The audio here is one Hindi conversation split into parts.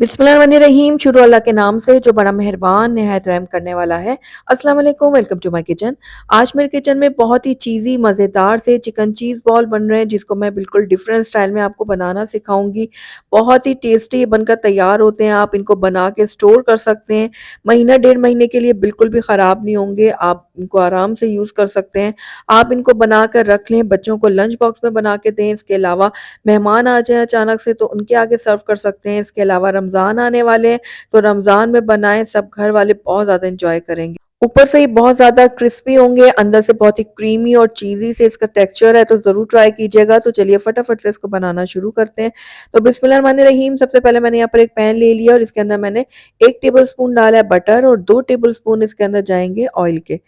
बिस्मिल्लाहिर्रहमानिर्रहीम। शुरू अल्लाह के नाम से जो बड़ा मेहरबान निहायत रहम करने वाला है। अस्सलाम वालेकुम, वेलकम टू माय किचन। आज मेरे किचन में बहुत ही चीज़ी मज़ेदार से चिकन चीज़ बॉल बन रहे हैं, जिसको मैं बिल्कुल डिफरेंट स्टाइल में आपको बनाना सिखाऊंगी। बहुत ही टेस्टी बनकर तैयार होते हैं। आप इनको बना के स्टोर कर सकते हैं, महीना डेढ़ महीने के लिए बिल्कुल भी ख़राब नहीं होंगे। आप इनको आराम से यूज़ कर सकते हैं। आप इनको बना कर रख लें, बच्चों को लंच बॉक्स में बना के दें। इसके अलावा मेहमान आ जाएँ अचानक से तो उनके आगे सर्व कर सकते हैं। इसके अलावा रमज़ान आने वाले हैं, तो रमज़ान में बनाएँ, सब घर वाले बहुत ज़्यादा एन्जॉय करेंगे। ऊपर से ये बहुत ज़्यादा क्रिस्पी होंगे, अंदर से बहुत ही क्रीमी और चीज़ी से इसका टेक्सचर है, तो ज़रूर ट्राई कीजिएगा। तो चलिए फटाफट से इसको बनाना शुरू करते हैं। तो बिस्मिल्लाहिर्रहमानिर्रहीम। सबसे पहले मैंने यहाँ पर एक पैन ले लिया और इसके अंदर मैंने 1 टेबलस्पून डाला है बटर और 2 टेबलस्पून इसके अंदर जाएँगे ऑयल के।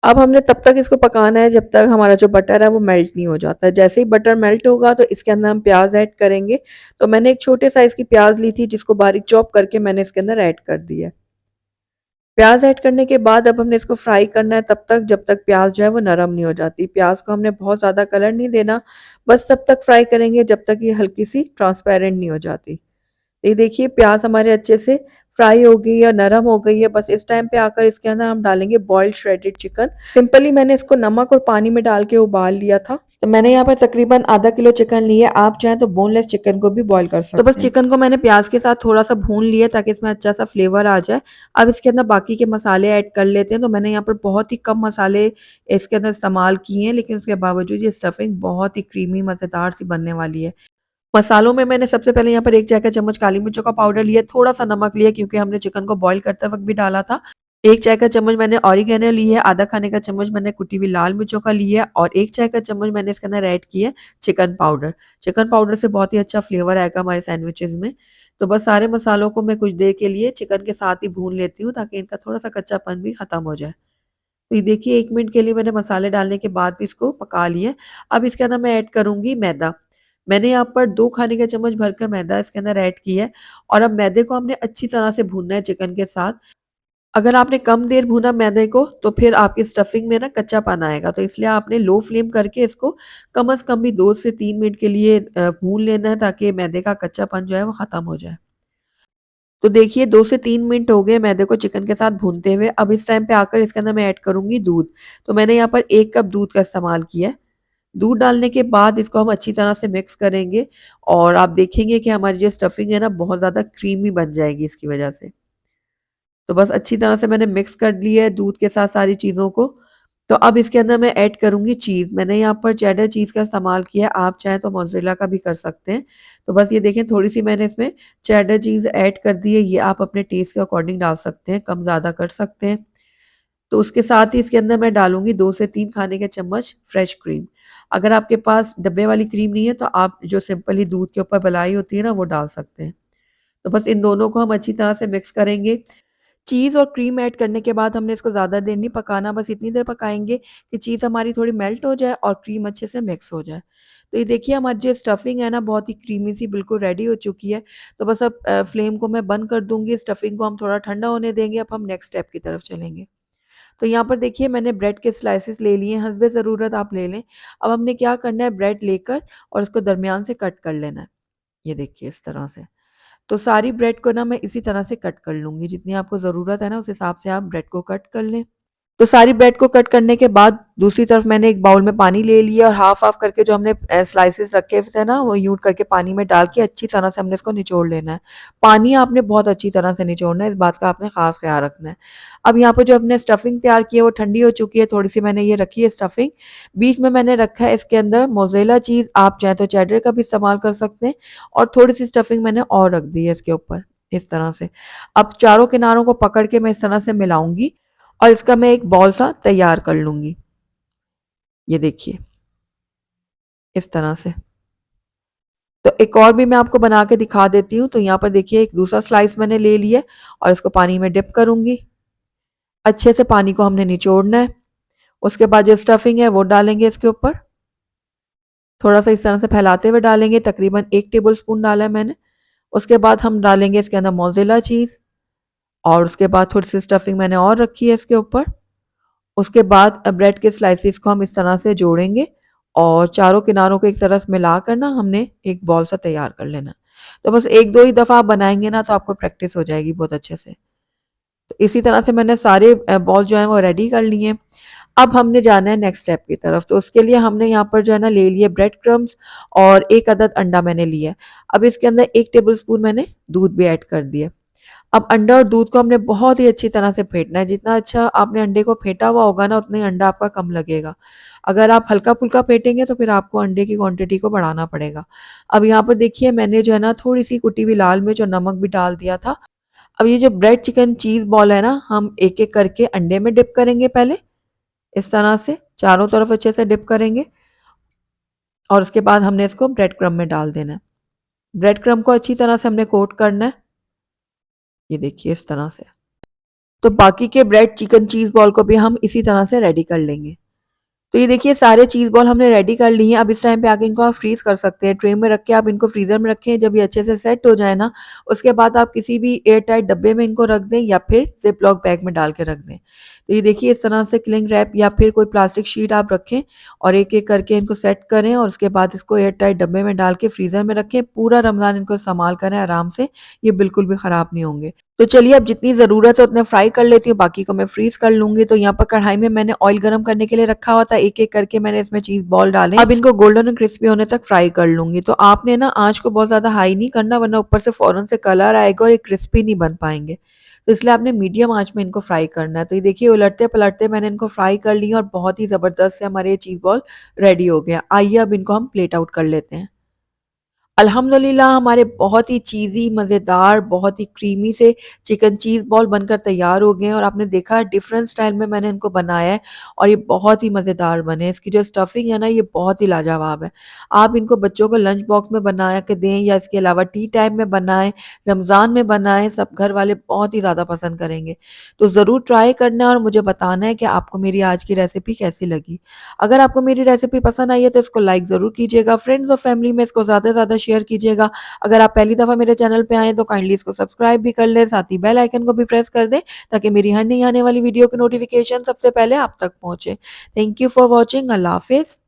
अब हमने तब तक इसको पकाना है जब तक हमारा जो बटर है वो मेल्ट नहीं हो जाता। जैसे ही बटर मेल्ट होगा तो इसके अंदर हम प्याज़ ऐड करेंगे। तो मैंने एक छोटे साइज़ की प्याज़ ली थी, जिसको बारीक चॉप करके मैंने इसके अंदर ऐड कर दिया है। प्याज़ ऐड करने के बाद अब हमने इसको फ्राई करना है तब तक जब तक प्याज़ जो है वो नरम नहीं हो जाती। प्याज़ को हमने बहुत ज़्यादा कलर नहीं देना, बस तब तक फ्राई करेंगे जब तक ये हल्की-सी ट्रांसपेरेंट नहीं हो जाती। ये देखिए प्याज़ हमारे अच्छे से फ्राई हो गई है, नरम हो गई है। बस इस टाइम पे आकर इसके अंदर हम डालेंगे बॉइल्ड श्रेडेड चिकन। सिंपली मैंने इसको नमक और पानी में डाल के उबाल लिया था। तो मैंने यहाँ पर तकरीबन आधा किलो चिकन लिया है। आप चाहें तो बोनलेस चिकन को भी बॉईल कर सकते हैं। तो बस चिकन को मैंने प्याज़ के साथ थोड़ा-सा भून लिया ताकि इसमें अच्छा सा फ्लेवर आ जाए। अब इसके अंदर बाकी के मसाले ऐड कर लेते हैं। तो मैंने यहाँ पर बहुत ही कम मसाले इसके अंदर इस्तेमाल किए हैं, लेकिन उसके बावजूद ये स्टफिंग बहुत ही क्रीमी मज़ेदार सी बनने वाली है। मसालों में मैंने सबसे पहले यहाँ पर 1 चाय का चम्मच काली मिर्चों का पाउडर लिया, थोड़ा-सा नमक लिया क्योंकि हमने चिकन को बॉयल करते वक़्त भी डाला था। 1 चाय का चम्मच मैंने ऑरिगेनो ली है, आधा खाने का चम्मच मैंने कुटी हुई लाल मिर्चों का लिया है और 1 चाय का चम्मच मैंने इसके अंदर ऐड किया है चिकन पाउडर। चिकन पाउडर से बहुत ही अच्छा फ्लेवर आएगा हमारे सैंडविचेज़ में। तो बस सारे मसालों को मैं कुछ देर के लिए चिकन के साथ ही भून लेती हूँ ताकि इनका थोड़ा-सा कच्चापन भी खत्म हो जाए। तो ये देखिए 1 मिनट के लिए मैंने मसाले डालने के बाद भी इसको पका लिया। अब इसके अंदर मैं ऐड करूँगी मैदा। मैंने यहाँ पर 2 खाने का चम्मच भरकर मैदा इसके अंदर ऐड किया है और अब मैदे को हमने अच्छी तरह से भूनना है चिकन के साथ। अगर आपने कम देर भूना मैदे को तो फिर आपकी स्टफिंग में ना कच्चापन आएगा, तो इसलिए आपने लो फ्लेम करके इसको कम से कम भी 2 से 3 मिनट के लिए भून लेना है ताकि मैदे का कच्चापन जो है वो खत्म हो जाए। तो देखिए 2 से 3 मिनट हो गए मैदे को चिकन के साथ भूनते हुए। अब इस टाइम पे आकर इसके अंदर मैं ऐड करूँगी दूध। तो मैंने यहाँ पर 1 कप दूध का इस्तेमाल किया है। दूध डालने के बाद इसको हम अच्छी तरह से मिक्स करेंगे और आप देखेंगे कि हमारी जो स्टफिंग है ना बहुत ज़्यादा क्रीमी बन जाएगी इसकी वज़ह से। तो बस अच्छी तरह से मैंने मिक्स कर लिया है दूध के साथ सारी चीज़ों को। तो अब इसके अंदर मैं ऐड करूँगी चीज़। मैंने यहाँ पर चेडर चीज़ का इस्तेमाल किया है, आप चाहें तो मोज़रेला का भी कर सकते हैं। तो बस ये देखें थोड़ी-सी मैंने इसमें चेडर चीज़ ऐड कर दी है, ये आप अपने टेस्ट के अकॉर्डिंग डाल सकते हैं, कम-ज़्यादा कर सकते हैं। तो उसके साथ ही इसके अंदर मैं डालूँगी 2 से 3 खाने के चम्मच फ्रेश क्रीम। अगर आपके पास डब्बे वाली क्रीम नहीं है तो आप जो सिंपल ही दूध के ऊपर मलाई होती है ना वो डाल सकते हैं। तो बस इन दोनों को हम अच्छी तरह से मिक्स करेंगे। चीज़ और क्रीम ऐड करने के बाद हमने इसको ज़्यादा देर नहीं पकाना, बस इतनी देर पकाएँगे कि चीज़ हमारी थोड़ी मेल्ट हो जाए और क्रीम अच्छे से मिक्स हो जाए। तो ये देखिए हमारी जो स्टफिंग है ना बहुत ही क्रीमी सी बिल्कुल रेडी हो चुकी है। तो बस अब फ्लेम को मैं बंद कर दूँगी, स्टफिंग को हम थोड़ा ठंडा होने देंगे, अब हम नेक्स्ट स्टेप की तरफ चलेंगे। तो यहाँ पर देखिए मैंने ब्रेड के स्लाइसेस ले लिए हैं, हस्बे ज़रूरत आप ले लें। अब हमने क्या करना है ब्रेड लेकर और उसको दरमियान से कट कर लेना है। ये देखिए इस तरह से। तो सारी ब्रेड को ना मैं इसी तरह से कट कर लूँगी, जितनी आपको ज़रूरत है ना उस हिसाब से आप ब्रेड को कट कर लें। तो सारी ब्रेड को कट करने के बाद दूसरी तरफ मैंने एक बाउल में पानी ले लिया और हाफ-हाफ करके जो हमने स्लाइसेस रखे थे ना वो यूँ करके पानी में डाल के अच्छी तरह से हमने इसको निचोड़ लेना है। पानी आपने बहुत अच्छी तरह से निचोड़ना है, इस बात का आपने ख़ास ख़्याल रखना है। अब यहाँ पे जो हमने स्टफिंग तैयार की है वो ठंडी हो चुकी है, थोड़ी-सी मैंने ये रखी है स्टफिंग। बीच में मैंने रखा है इसके अंदर मोज़रेला चीज़, आप चाहें तो चेडर का भी इस्तेमाल कर सकते हैं और थोड़ी-सी स्टफिंग मैंने और रख दी है इसके ऊपर, इस तरह से। अब चारों किनारों को पकड़ के मैं इस तरह से मिलाऊँगी और इसका मैं एक बॉल सा तैयार कर लूँगी। ये देखिए, इस तरह से। तो एक और भी मैं आपको बना के दिखा देती हूँ। तो यहाँ पर देखिए एक दूसरा स्लाइस मैंने ले लिया है और इसको पानी में डिप करूँगी। अच्छे से पानी को हमने निचोड़ना है। उसके बाद जो स्टफिंग है वो डालेंगे इसके ऊपर। थोड़ा-सा इस तरह से फैलाते हुए डालेंगे, तकरीबन 1 टेबलस्पून डाला है मैंने। उसके बाद हम डालेंगे इसके अंदर मोज़रेला चीज़ और उसके बाद थोड़ी-सी स्टफिंग मैंने और रखी है इसके ऊपर। उसके बाद ब्रेड के स्लाइसेस को हम इस तरह से जोड़ेंगे और चारों किनारों को एक तरफ मिलाकर ना हमने एक बॉल सा तैयार कर लेना। तो बस 1-2 ही दफ़ा आप बनाएँगे ना तो आपको प्रैक्टिस हो जाएगी बहुत अच्छे से। तो इसी तरह से मैंने सारे बॉल जो हैं वो रेडी कर लिए। अब हमने जाना है नेक्स्ट स्टेप की तरफ, तो उसके लिए हमने यहाँ पर जो है ना ले लिए ब्रेड क्रम्ब्स और 1 अदद अंडा मैंने लिया है। अब इसके अंदर 1 टेबलस्पून मैंने दूध भी ऐड कर दिया। अब अंडा और दूध को हमने बहुत ही अच्छी तरह से फेंटना है, जितना अच्छा आपने अंडे को फेंटा हुआ होगा ना उतना ही अंडा आपका कम लगेगा। अगर आप हल्का-फुल्का फेंटेंगे तो फिर आपको अंडे की क्वांटिटी को बढ़ाना पड़ेगा। अब यहाँ पर देखिए मैंने जो है ना थोड़ी-सी कुटी हुई लाल मिर्च और नमक भी डाल दिया था। अब ये जो ब्रेड चिकन चीज़ बॉल है ना, हम एक-एक करके अंडे में डिप करेंगे पहले, इस तरह से चारों तरफ अच्छे से डिप करेंगे और उसके बाद हमने इसको ब्रेड क्रम्ब में डाल देना है। ब्रेड क्रम्ब को अच्छी तरह से हमने कोट करना है, ये देखिए इस तरह से। तो बाकी के ब्रेड चिकन चीज़ बॉल को भी हम इसी तरह से रेडी कर लेंगे। तो ये देखिए सारे चीज़ बॉल हमने रेडी कर लिए हैं। अब इस टाइम पे आके इनको आप फ्रीज़ कर सकते हैं। ट्रे में रख के आप इनको फ्रीज़र में रखें, जब ये अच्छे से सेट हो जाए ना, उसके बाद आप किसी भी एयर टाइट डब्बे में इनको रख दें या फिर ज़िप-लॉक बैग में डाल के रख दें। तो ये देखिए इस तरह से क्लिंग रैप या फिर कोई प्लास्टिक शीट आप रखें और एक-एक करके इनको सेट करें और उसके बाद इसको एयर टाइट डब्बे में डाल के फ्रीज़र में रखें। पूरा रमज़ान इनको इस्तेमाल करें आराम से, ये बिल्कुल भी ख़राब नहीं होंगे। तो चलिए अब जितनी ज़रूरत है उतने फ्राई कर लेती हूँ, बाकी को मैं फ्रीज़ कर लूँगी। तो यहाँ पर कढ़ाई में मैंने ऑयल गरम करने के लिए रखा हुआ था, एक-एक करके मैंने इसमें चीज़ बॉल डाले। अब इनको गोल्डन और क्रिस्पी होने तक फ्राई कर लूँगी। तो आपने ना आँच को बहुत ज़्यादा हाई नहीं करना वरना ऊपर से फ़ौरन से कलर आएगा और ये क्रिस्पी नहीं बन पाएँगे। तो इसलिए आपने मीडियम आँच में इनको फ्राई करना है। तो ये देखिए उलटते-पलटते मैंने इनको फ्राई कर लिया और बहुत ही ज़बरदस्त से हमारे ये चीज़ बॉल रेडी हो गया। आइए अब इनको हम प्लेट आउट कर लेते हैं। अल्हम्दुलिल्लाह हमारे बहुत ही चीज़ी, मज़ेदार, बहुत ही क्रीमी से चिकन चीज़ बॉल बनकर तैयार हो गए हैं और आपने देखा डिफरेंट स्टाइल में मैंने इनको बनाया है और ये बहुत ही मज़ेदार बने हैं। इसकी जो स्टफिंग है ना ये बहुत ही लाजवाब है। आप इनको बच्चों को लंच बॉक्स में बना के दें या इसके अलावा टी टाइम में बनाएँ, रमज़ान में बनाएँ, सब घर वाले बहुत ही ज़्यादा पसंद करेंगे। तो ज़रूर ट्राई करना है और मुझे बताना है कि आपको मेरी आज की रेसिपी कैसी लगी। अगर आपको मेरी रेसिपी पसंद आई है तो इसको लाइक ज़रूर कीजिएगा, फ्रेंड्स और फैमिली में इसको ज़्यादा से ज़्यादा शेयर कीजिएगा। अगर आप पहली दफ़ा मेरे चैनल पे आएँ तो काइंडली इसको सब्सक्राइब भी कर लें, साथ ही बेल आइकन को भी प्रेस कर दें ताकि मेरी हर नई आने वाली वीडियो की नोटिफ़िकेशन सबसे पहले आप तक पहुँचे। Thank you for watching. अल्लाह हाफ़िज़।